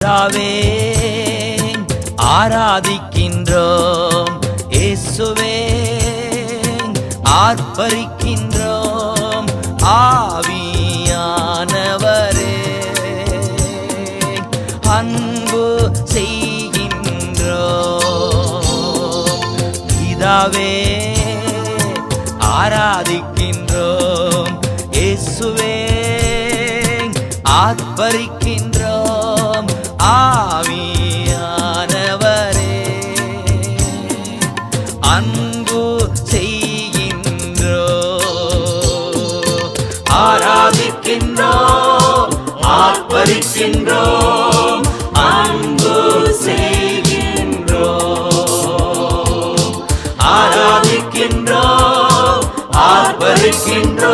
கர்த்தாவே ஆராதிக்கின்றோம், இயேசுவே ஆர்ப்பரிக்கின்றோம், ஆவியானவரே அன்பு செய்கின்றோம். பிதாவே ஆராதிக்கின்றோம், இயேசுவே ஆர்ப்பரிக்கின்றோம், ஆவியானவரே அன்பு செய்கின்றோம். ஆராதிக்கின்றோம், ஆர்ப்பரிக்கின்றோம், அன்பு செய்கின்றோம். ஆராதிக்கின்றோம், ஆர்ப்பரிக்கின்றோம்.